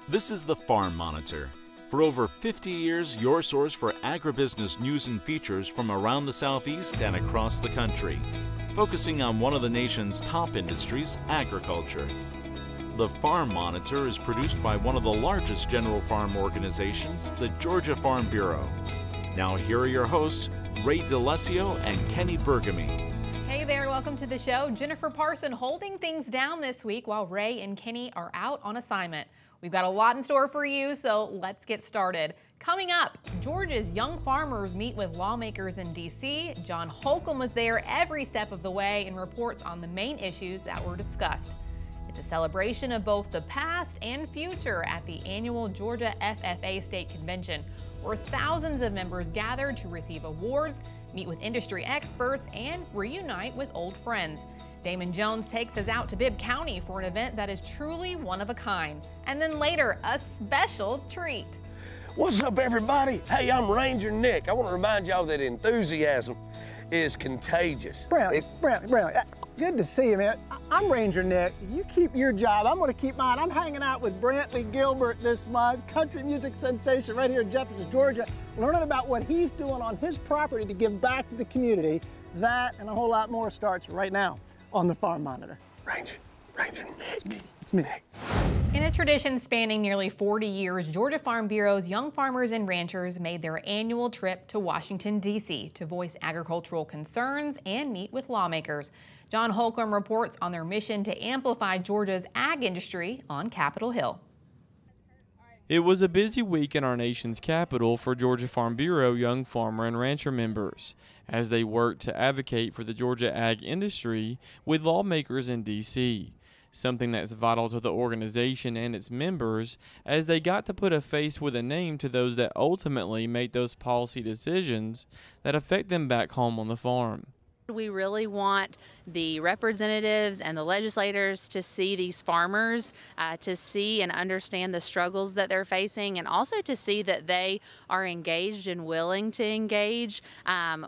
This is the Farm Monitor. For over 50 years, your source for agribusiness news and features from around the Southeast and across the country, focusing on one of the nation's top industries, agriculture. The Farm Monitor is produced by one of the largest general farm organizations, the Georgia Farm Bureau. Now here are your hosts, Ray DeLessio and Kenny Bergamy. Hey there, welcome to the show. Jennifer Parson holding things down this week while Ray and Kenny are out on assignment. We've got a lot in store for you, so let's get started. Coming up, Georgia's young farmers meet with lawmakers in D.C. John Holcomb was there every step of the way and reports on the main issues that were discussed. It's a celebration of both the past and future at the annual Georgia FFA State Convention, where thousands of members gathered to receive awards, meet with industry experts, and reunite with old friends. Damon Jones takes us out to Bibb County for an event that is truly one of a kind. And then later, a special treat. What's up, everybody? Hey, I'm Ranger Nick. I want to remind y'all that enthusiasm is contagious. Brantley, good to see you, man. I'm Ranger Nick. You keep your job. I'm going to keep mine. I'm hanging out with Brantley Gilbert this month, country music sensation right here in Jefferson, Georgia, learning about what he's doing on his property to give back to the community. That and a whole lot more starts right now on the Farm Monitor. Ranger Nick. It's me. In a tradition spanning nearly 40 years, Georgia Farm Bureau's young farmers and ranchers made their annual trip to Washington, D.C. to voice agricultural concerns and meet with lawmakers. John Holcomb reports on their mission to amplify Georgia's ag industry on Capitol Hill. It was a busy week in our nation's capital for Georgia Farm Bureau young farmer and rancher members as they worked to advocate for the Georgia ag industry with lawmakers in D.C., something that's vital to the organization and its members as they got to put a face with a name to those that ultimately make those policy decisions that affect them back home on the farm. We really want the representatives and the legislators to see these farmers, to see and understand the struggles that they're facing, and also to see that they are engaged and willing to engage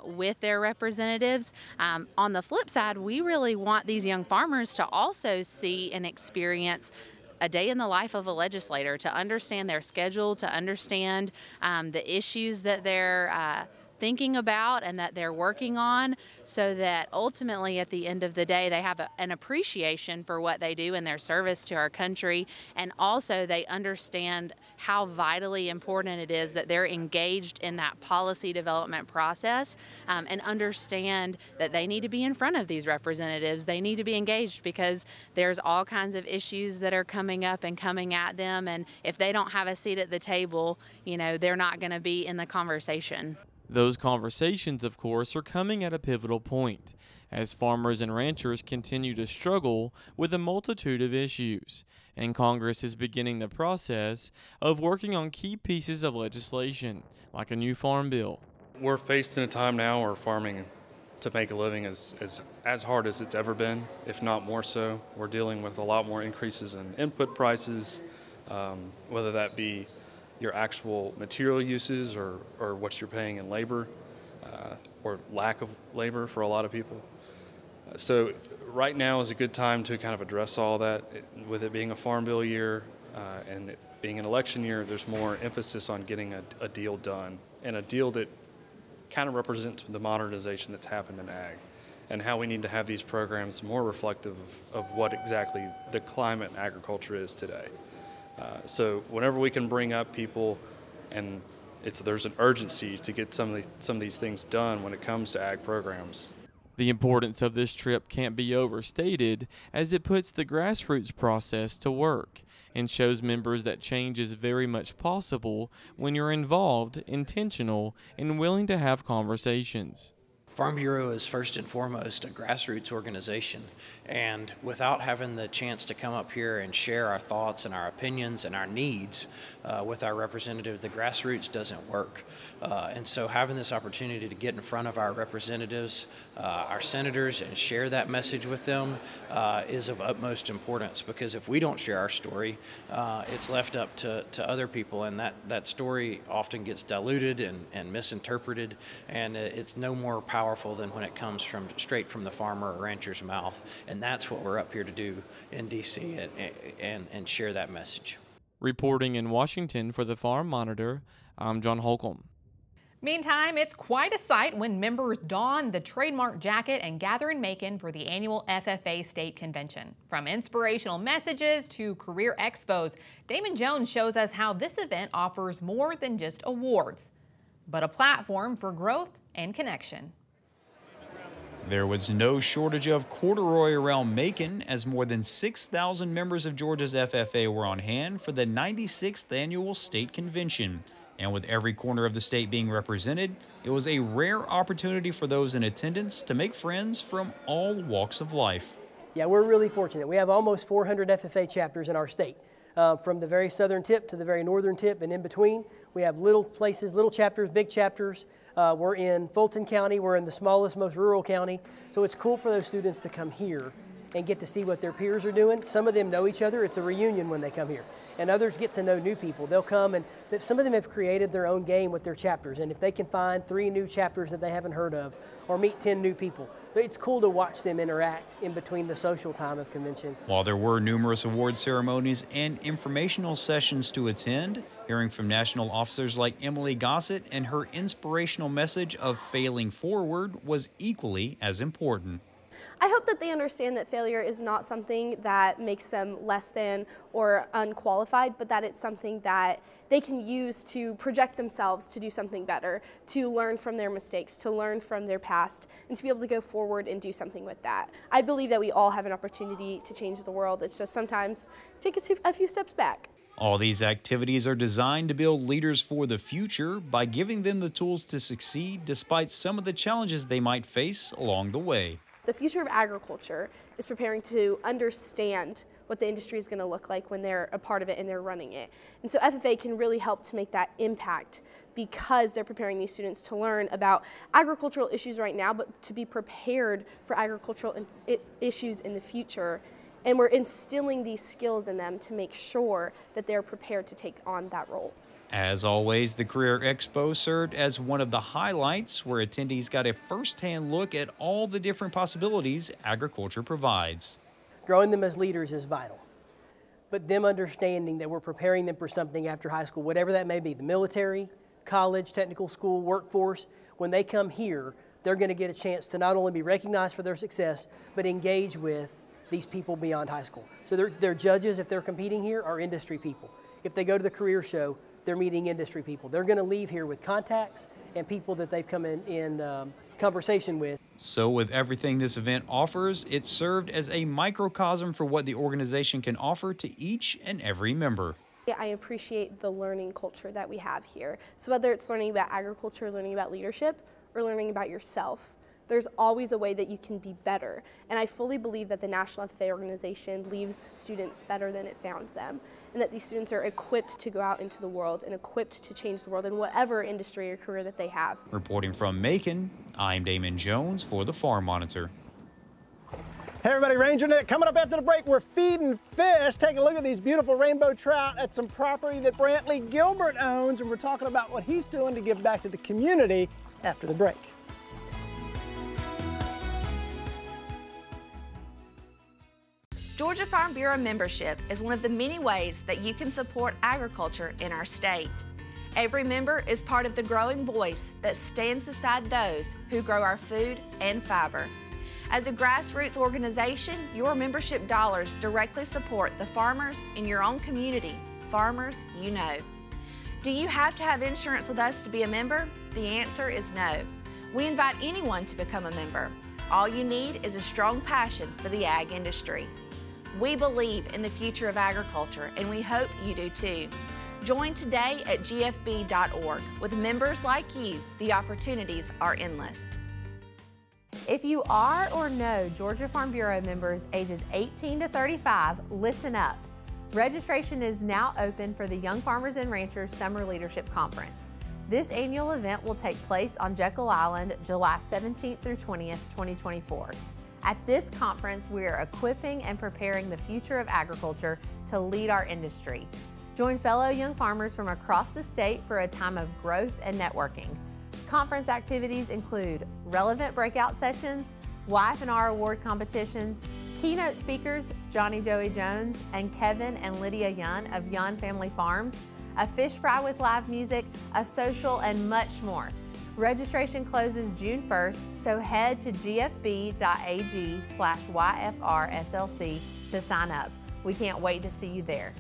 with their representatives. On the flip side, we really want these young farmers to also see and experience a day in the life of a legislator, to understand their schedule, to understand the issues that they're thinking about and that they're working on, so that ultimately at the end of the day they have an appreciation for what they do in their service to our country, and also they understand how vitally important it is that they're engaged in that policy development process, and understand that they need to be in front of these representatives. They need to be engaged because there's all kinds of issues that are coming up and coming at them, and if they don't have a seat at the table, you know, they're not going to be in the conversation. Those conversations, of course, are coming at a pivotal point as farmers and ranchers continue to struggle with a multitude of issues, and Congress is beginning the process of working on key pieces of legislation, like a new farm bill. We're faced in a time now where farming to make a living is as hard as it's ever been, if not more so. We're dealing with a lot more increases in input prices, whether that be your actual material uses or what you're paying in labor, or lack of labor for a lot of people. So right now is a good time to kind of address all that. With it being a farm bill year and it being an election year, there's more emphasis on getting a deal done, and a deal that kind of represents the modernization that's happened in ag, and how we need to have these programs more reflective of what exactly the climate in agriculture is today. So whenever we can bring up people, and there's an urgency to get some of these things done when it comes to ag programs. The importance of this trip can't be overstated, as it puts the grassroots process to work and shows members that change is very much possible when you're involved, intentional, and willing to have conversations. Farm Bureau is first and foremost a grassroots organization, and without having the chance to come up here and share our thoughts and our opinions and our needs with our representative, the grassroots doesn't work. And so having this opportunity to get in front of our representatives, our senators, and share that message with them is of utmost importance, because if we don't share our story, it's left up to other people, and that story often gets diluted and misinterpreted, and it's no more powerful than when it comes straight from the farmer or rancher's mouth. And that's what we're up here to do in D.C. and share that message. Reporting in Washington for the Farm Monitor, I'm John Holcomb. Meantime, it's quite a sight when members don the trademark jacket and gather in Macon for the annual FFA State Convention. From inspirational messages to career expos, Damon Jones shows us how this event offers more than just awards, but a platform for growth and connection. There was no shortage of corduroy around Macon as more than 6,000 members of Georgia's FFA were on hand for the 96th Annual State Convention. And with every corner of the state being represented, it was a rare opportunity for those in attendance to make friends from all walks of life. Yeah, we're really fortunate. We have almost 400 FFA chapters in our state. From the very southern tip to the very northern tip and in between. We have little places, little chapters, big chapters. We're in Fulton County. We're in the smallest, most rural county. So it's cool for those students to come here and get to see what their peers are doing. Some of them know each other. It's a reunion when they come here. And others get to know new people. They'll come and some of them have created their own game with their chapters. And if they can find 3 new chapters that they haven't heard of or meet 10 new people, it's cool to watch them interact in between the social time of convention. While there were numerous award ceremonies and informational sessions to attend, hearing from national officers like Emily Gossett and her inspirational message of failing forward was equally as important. I hope that they understand that failure is not something that makes them less than or unqualified, but that it's something that they can use to project themselves to do something better, to learn from their mistakes, to learn from their past, and to be able to go forward and do something with that. I believe that we all have an opportunity to change the world. It's just sometimes take a few steps back. All these activities are designed to build leaders for the future by giving them the tools to succeed despite some of the challenges they might face along the way. The future of agriculture is preparing to understand what the industry is going to look like when they're a part of it and they're running it. And so FFA can really help to make that impact because they're preparing these students to learn about agricultural issues right now, but to be prepared for agricultural issues in the future. And we're instilling these skills in them to make sure that they're prepared to take on that role. As always, the Career Expo served as one of the highlights where attendees got a first-hand look at all the different possibilities agriculture provides. Growing them as leaders is vital, but them understanding that we're preparing them for something after high school, whatever that may be, the military, college, technical school, workforce, when they come here, they're going to get a chance to not only be recognized for their success, but engage with these people beyond high school. So their judges, if they're competing here, are industry people. If they go to the career show, they're meeting industry people. They're going to leave here with contacts and people that they've come in conversation with. So with everything this event offers, it served as a microcosm for what the organization can offer to each and every member. I appreciate the learning culture that we have here. So whether it's learning about agriculture, learning about leadership, or learning about yourself, there's always a way that you can be better. And I fully believe that the National FFA organization leaves students better than it found them, and that these students are equipped to go out into the world and equipped to change the world in whatever industry or career that they have. Reporting from Macon, I'm Damon Jones for the Farm Monitor. Hey everybody, Ranger Nick. Coming up after the break, we're feeding fish. Take a look at these beautiful rainbow trout at some property that Brantley Gilbert owns, and we're talking about what he's doing to give back to the community after the break. Georgia Farm Bureau membership is one of the many ways that you can support agriculture in our state. Every member is part of the growing voice that stands beside those who grow our food and fiber. As a grassroots organization, your membership dollars directly support the farmers in your own community, farmers you know. Do you have to have insurance with us to be a member? The answer is no. We invite anyone to become a member. All you need is a strong passion for the ag industry. We believe in the future of agriculture, and we hope you do too. Join today at gfb.org. With members like you, the opportunities are endless. If you are or know Georgia Farm Bureau members ages 18 to 35, listen up. Registration is now open for the Young Farmers and Ranchers Summer Leadership Conference. This annual event will take place on Jekyll Island, July 17th through 20th, 2024. At this conference, we are equipping and preparing the future of agriculture to lead our industry. Join fellow young farmers from across the state for a time of growth and networking. Conference activities include relevant breakout sessions, Wife and R award competitions, Keynote speakers Johnny Joey Jones and Kevin and Lydia Young of Young Family Farms, a fish fry with live music, a social, and much more. Registration closes June 1st, so head to gfb.ag/YFRSLC to sign up. We can't wait to see you there.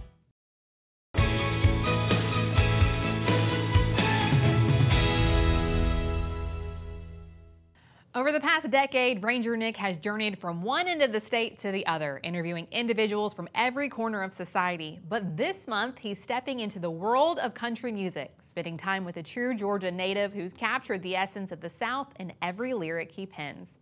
Over the past decade, Ranger Nick has journeyed from one end of the state to the other, interviewing individuals from every corner of society. But this month, he's stepping into the world of country music, spending time with a true Georgia native who's captured the essence of the South in every lyric he pens.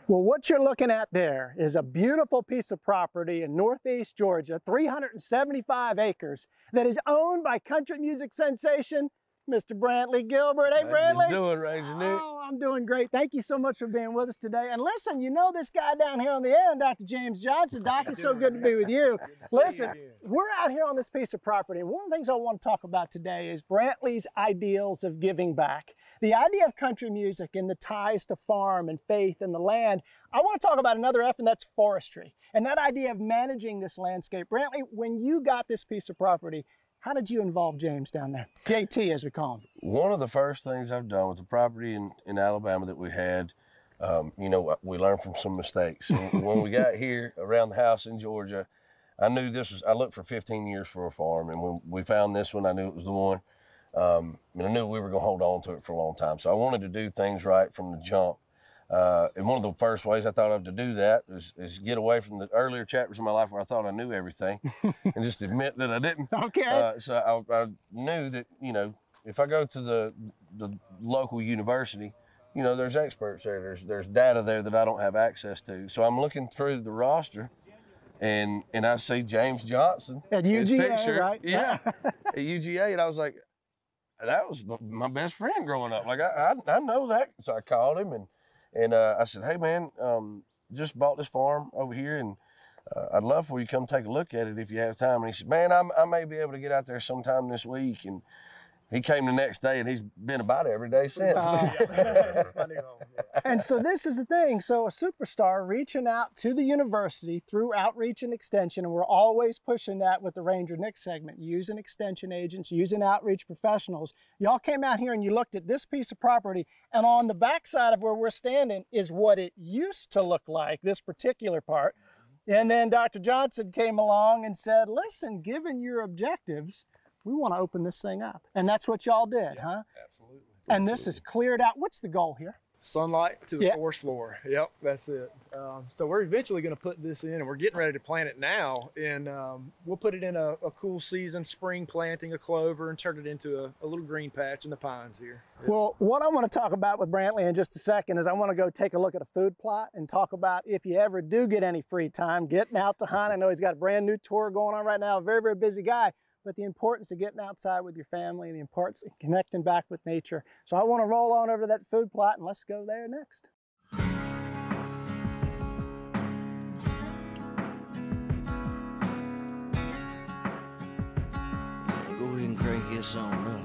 Well, what you're looking at there is a beautiful piece of property in northeast Georgia, 375 acres, that is owned by country music sensation, Mr. Brantley Gilbert. Hey, Brantley. How you doing, Ranger Nick? Oh, I'm doing great. Thank you so much for being with us today. And listen, you know this guy down here on the end, Dr. James Johnson. Doc, it's so good to be with you. Listen, we're out here on this piece of property, and one of the things I want to talk about today is Brantley's ideals of giving back. The idea of country music and the ties to farm and faith and the land. I want to talk about another F, and that's forestry. And that idea of managing this landscape. Brantley, when you got this piece of property, how did you involve James down there? JT, as we call him. One of the first things I've done with the property in Alabama that we had, you know, we learned from some mistakes. And when we got here around the house in Georgia, I knew this was, I looked for 15 years for a farm. And when we found this one, I knew it was the one. And I knew we were going to hold on to it for a long time. So I wanted to do things right from the jump. And one of the first ways I thought of to do that is get away from the earlier chapters of my life where I thought I knew everything and just admit that I didn't. Okay. So I knew that, you know, if I go to the local university, you know, there's experts there. There's data there that I don't have access to. So I'm looking through the roster and I see James Johnson. At UGA, right? Yeah, at UGA. And I was like, that was my best friend growing up. Like, I know that. So I called him and I said, hey, man, just bought this farm over here, and I'd love for you to come take a look at it if you have time. And he said, man, I may be able to get out there sometime this week. And he came the next day, and he's been about every day since. That's my new home. And so this is the thing. So a superstar reaching out to the university through outreach and extension, and we're always pushing that with the Ranger Nick segment, using extension agents, using outreach professionals. Y'all came out here and you looked at this piece of property, and on the backside of where we're standing is what it used to look like, this particular part. And then Dr. Johnson came along and said, listen, given your objectives, we want to open this thing up. And that's what y'all did, huh? Absolutely. And this is cleared out. What's the goal here? Sunlight to the forest floor. Yep, that's it. So we're eventually going to put this in, and we're getting ready to plant it now. And we'll put it in a cool season, spring planting of clover, and turn it into a little green patch in the pines here. Well, what I want to talk about with Brantley in just a second is I want to go take a look at a food plot and talk about if you ever do get any free time, getting out to hunt. I know he's got a brand new tour going on right now, a very, very busy guy. But the importance of getting outside with your family and the importance of connecting back with nature. So I want to roll on over to that food plot and let's go there next. Go ahead and crank this on up.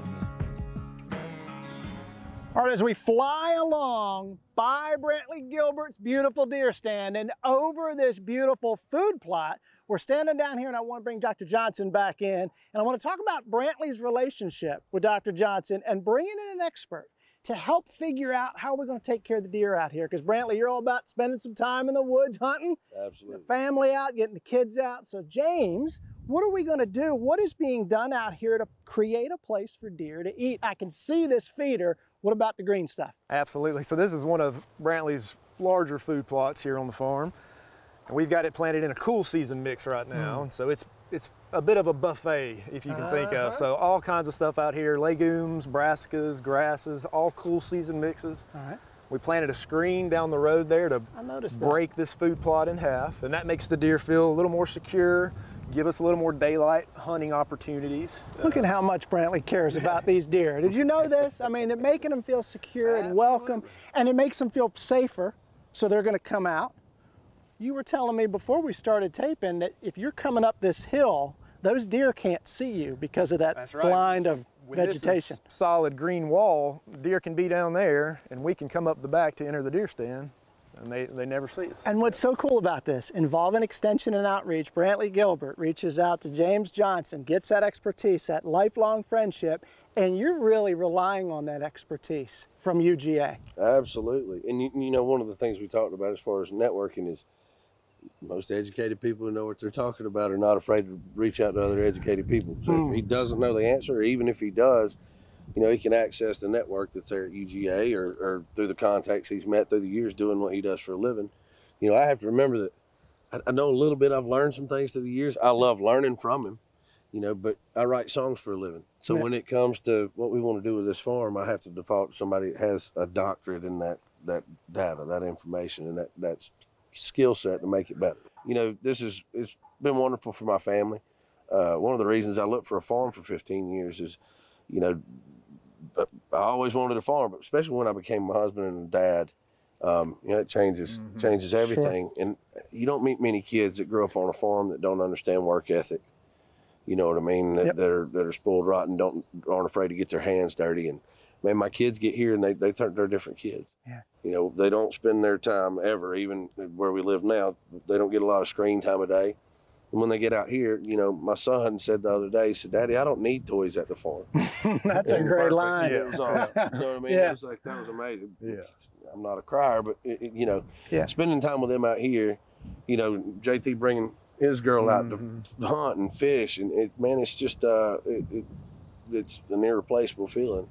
All right, as we fly along by Brantley Gilbert's beautiful deer stand and over this beautiful food plot, we're standing down here and I want to bring Dr. Johnson back in. And I want to talk about Brantley's relationship with Dr. Johnson and bringing in an expert to help figure out how we're going to take care of the deer out here. Because Brantley, you're all about spending some time in the woods hunting. Absolutely. The family out, getting the kids out. So James, what are we going to do? What is being done out here to create a place for deer to eat? I can see this feeder. What about the green stuff? Absolutely. So this is one of Brantley's larger food plots here on the farm. And we've got it planted in a cool season mix right now. So it's a bit of a buffet, if you can think of. So all kinds of stuff out here, legumes, brassicas, grasses, all cool season mixes. All right. We planted a screen down the road there to break this food plot in half. And that makes the deer feel a little more secure, give us a little more daylight hunting opportunities. Look at how much Brantley cares about these deer. Did you know this? I mean, they're making them feel secure and welcome, and it makes them feel safer, so they're going to come out. You were telling me before we started taping that if you're coming up this hill, those deer can't see you because of that blind of vegetation. This is solid green wall, deer can be down there, and we can come up the back to enter the deer stand, and they never see us. And what's so cool about this, involving extension and outreach, Brantley Gilbert reaches out to James Johnson, gets that expertise, that lifelong friendship, and you're really relying on that expertise from UGA. Absolutely. And you know, one of the things we talked about as far as networking is most educated people who know what they're talking about are not afraid to reach out to other educated people. So if he doesn't know the answer, or even if he does, you know, he can access the network that's there at UGA or through the contacts he's met through the years doing what he does for a living. You know, I have to remember that I know a little bit. I've learned some things through the years. I love learning from him, you know, but I write songs for a living. So when it comes to what we want to do with this farm, I have to default to somebody that has a doctorate in that data, that information, and that skill set to make it better. You know, it's been wonderful for my family. One of the reasons I looked for a farm for 15 years is, you know, I always wanted a farm, but especially when I became a husband and a dad, you know, it changes everything. Sure. And you don't meet many kids that grow up on a farm that don't understand work ethic. You know what I mean? That are spoiled rotten, aren't afraid to get their hands dirty. And man, my kids get here and they're different kids. Yeah. You know, they don't spend their time ever, even where we live now, they don't get a lot of screen time a day. And when they get out here, you know, my son said the other day, he said, "Daddy, I don't need toys at the farm." That's a great line. Yeah. It was all, you know what I mean? Yeah. It was like, that was amazing. Yeah. I'm not a crier, but you know, spending time with them out here, you know, JT bringing his girl out to hunt and fish, and man, it's just it's an irreplaceable feeling.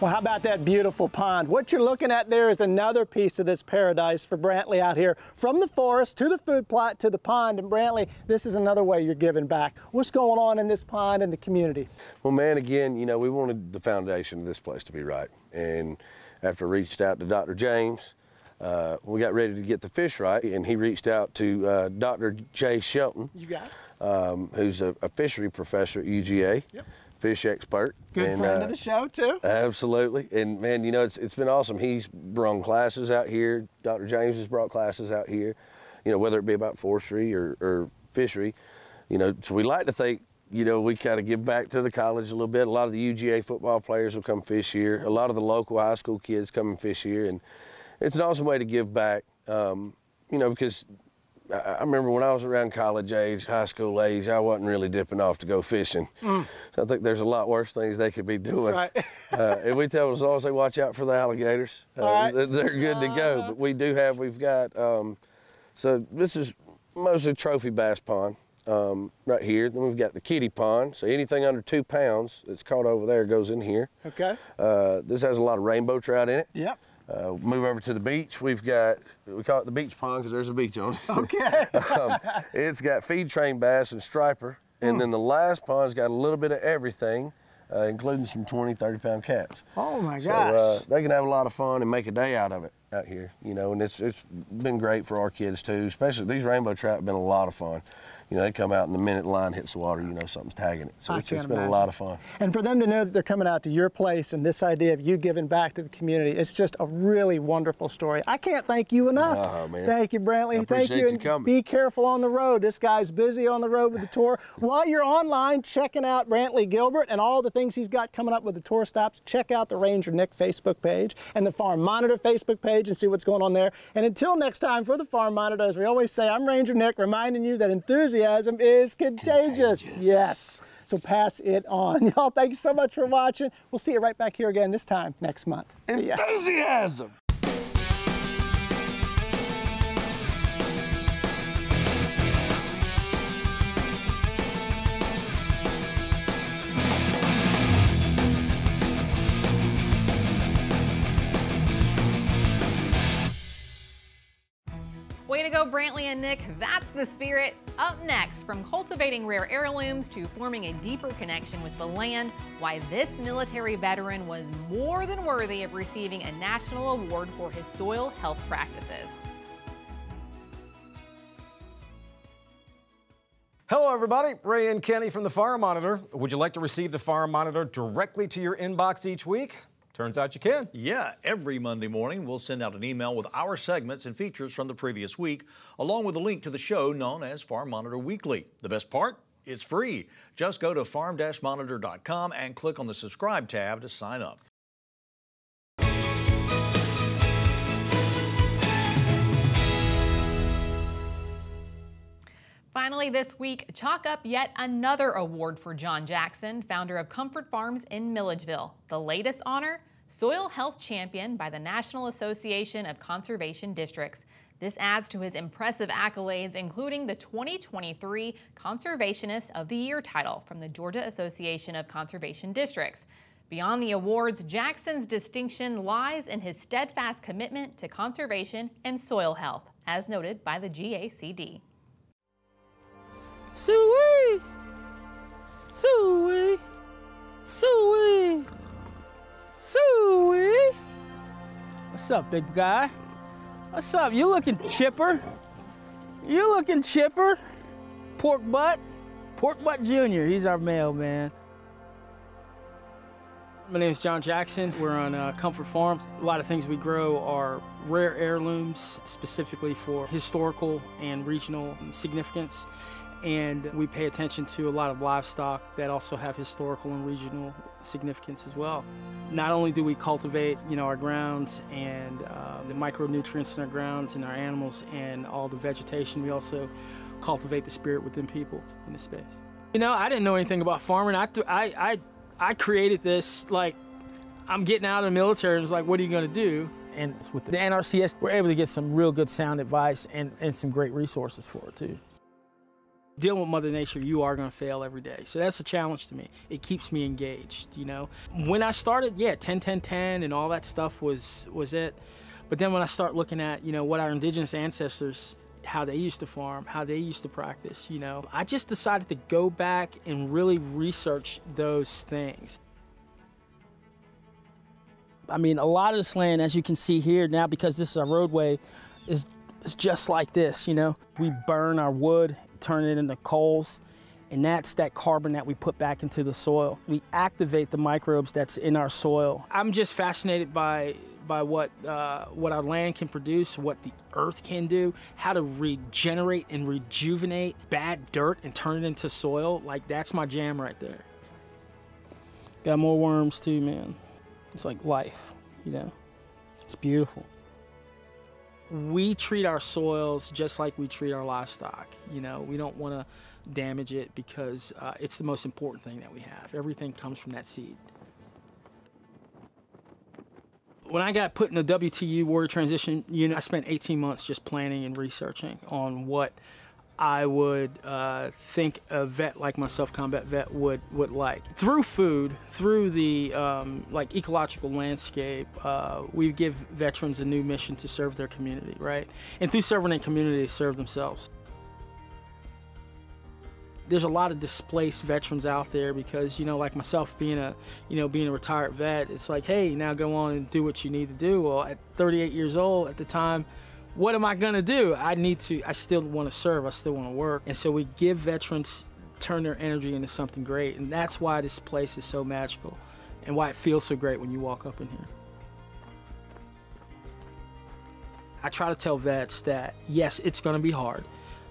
Well, how about that beautiful pond? What you're looking at there is another piece of this paradise for Brantley out here. From the forest to the food plot to the pond. And Brantley, this is another way you're giving back. What's going on in this pond and the community? Well, man, again, you know, we wanted the foundation of this place to be right. And after I reached out to Dr. James, we got ready to get the fish right. And he reached out to Dr. Jay Shelton, you got it. Who's a fishery professor at UGA. Yep. Fish expert. Good friend of the show, too. Absolutely. And, man, you know, it's been awesome. He's brought classes out here. Dr. James has brought classes out here, you know, whether it be about forestry or fishery. You know, so we like to think, you know, we kind of give back to the college a little bit. A lot of the UGA football players will come fish here. A lot of the local high school kids come and fish here. And it's an awesome way to give back, you know, because I remember when I was around college age, high school age, I wasn't really dipping off to go fishing. So I think there's a lot worse things they could be doing. Right. And we tell them as long as they watch out for the alligators, they're good to go. But we've got, so this is mostly trophy bass pond right here. Then we've got the kiddie pond. So anything under 2 pounds that's caught over there goes in here. Okay. This has a lot of rainbow trout in it. Yep. Move over to the beach. We call it the beach pond because there's a beach on it. Okay. It's got feed train bass and striper. And then the last pond's got a little bit of everything, including some 20, 30-pound cats. Oh my gosh. So they can have a lot of fun and make a day out of it out here, you know, and it's been great for our kids too, especially these rainbow trout have been a lot of fun. You know, they come out and the minute the line hits the water, you know something's tagging it. So it's been a lot of fun. And for them to know that they're coming out to your place and this idea of you giving back to the community, it's just a really wonderful story. I can't thank you enough. Oh, man. Thank you, Brantley. Thank you. And coming. Be careful on the road. This guy's busy on the road with the tour. While you're online checking out Brantley Gilbert and all the things he's got coming up with the tour stops, check out the Ranger Nick Facebook page and the Farm Monitor Facebook page and see what's going on there. And until next time, for the Farm Monitor, as we always say, I'm Ranger Nick, reminding you that enthusiasm is contagious. Yes. So pass it on. Y'all, thank you so much for watching. We'll see you right back here again this time next month. Enthusiasm. Way to go, go, Brantley and Nick. That's the spirit. Up next, from cultivating rare heirlooms to forming a deeper connection with the land, why this military veteran was more than worthy of receiving a national award for his soil health practices. Hello, everybody. Ray and Kenny from the Fire Monitor. Would you like to receive the Fire Monitor directly to your inbox each week? Turns out you can. Yeah, every Monday morning we'll send out an email with our segments and features from the previous week, along with a link to the show known as Farm Monitor Weekly. The best part? It's free. Just go to farm-monitor.com and click on the subscribe tab to sign up. Finally this week, chalk up yet another award for John Jackson, founder of Comfort Farms in Milledgeville. The latest honor, Soil Health Champion by the National Association of Conservation Districts. This adds to his impressive accolades, including the 2023 Conservationist of the Year title from the Georgia Association of Conservation Districts. Beyond the awards, Jackson's distinction lies in his steadfast commitment to conservation and soil health, as noted by the GACD. Suey! Suey! Suey! Suey! What's up, big guy? What's up? You looking chipper? You looking chipper? Pork Butt Jr. He's our mailman. My name is John Jackson. We're on Comfort Farms. A lot of things we grow are rare heirlooms, specifically for historical and regional significance. And we pay attention to a lot of livestock that also have historical and regional significance as well. Not only do we cultivate, our grounds and the micronutrients in our grounds and our animals and all the vegetation, we also cultivate the spirit within people in this space. I didn't know anything about farming. I created this, I'm getting out of the military and was like, what are you gonna do? And with the NRCS, we're able to get some real good sound advice and some great resources for it too. Dealing with Mother Nature, you are going to fail every day. So that's a challenge to me. It keeps me engaged, When I started, 10-10-10 and all that stuff was it. But then when I start looking at, what our indigenous ancestors, how they used to farm, how they used to practice, I just decided to go back and really research those things. I mean, a lot of this land, as you can see here now, because this is our roadway, is just like this, We burn our wood, turn it into coals, and that's that carbon that we put back into the soil. We activate the microbes that's in our soil. I'm just fascinated by what our land can produce, what the earth can do, how to regenerate and rejuvenate bad dirt and turn it into soil. That's my jam right there. Got more worms too, man. It's like life, It's beautiful. We treat our soils just like we treat our livestock. We don't want to damage it because it's the most important thing that we have. Everything comes from that seed. When I got put in the WTU Warrior Transition Unit, I spent 18 months just planning and researching on what I would think a vet like myself, combat vet, would like. Through food, through the ecological landscape, we give veterans a new mission to serve their community, right? And through serving their community, they serve themselves. There's a lot of displaced veterans out there because, like myself being a retired vet, it's like, hey, now go on and do what you need to do. Well, at 38 years old at the time, what am I gonna do? I still wanna serve, I still wanna work. And so we give veterans, turn their energy into something great. And that's why this place is so magical and why it feels so great when you walk up in here. I try to tell vets that, yes, it's gonna be hard.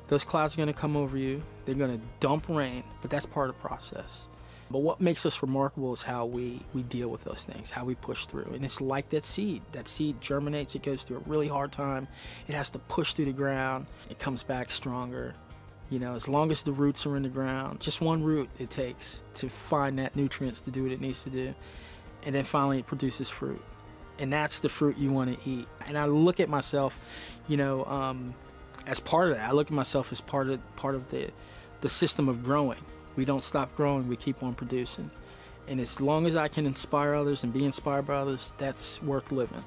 Those clouds are gonna come over you. They're gonna dump rain, but that's part of the process. But what makes us remarkable is how we deal with those things, how we push through. And it's like that seed. That seed germinates, it goes through a really hard time. It has to push through the ground. It comes back stronger. As long as the roots are in the ground, just one root it takes to find that nutrients to do what it needs to do. And then finally it produces fruit. And that's the fruit you want to eat. And I look at myself, as part of that. I look at myself as part of the system of growing. We don't stop growing, we keep on producing. And as long as I can inspire others and be inspired by others, that's worth living,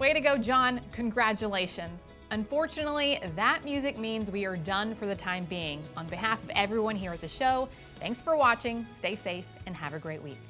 Way to go, John. Congratulations. Unfortunately, that music means we are done for the time being. On behalf of everyone here at the show, thanks for watching, stay safe, and have a great week.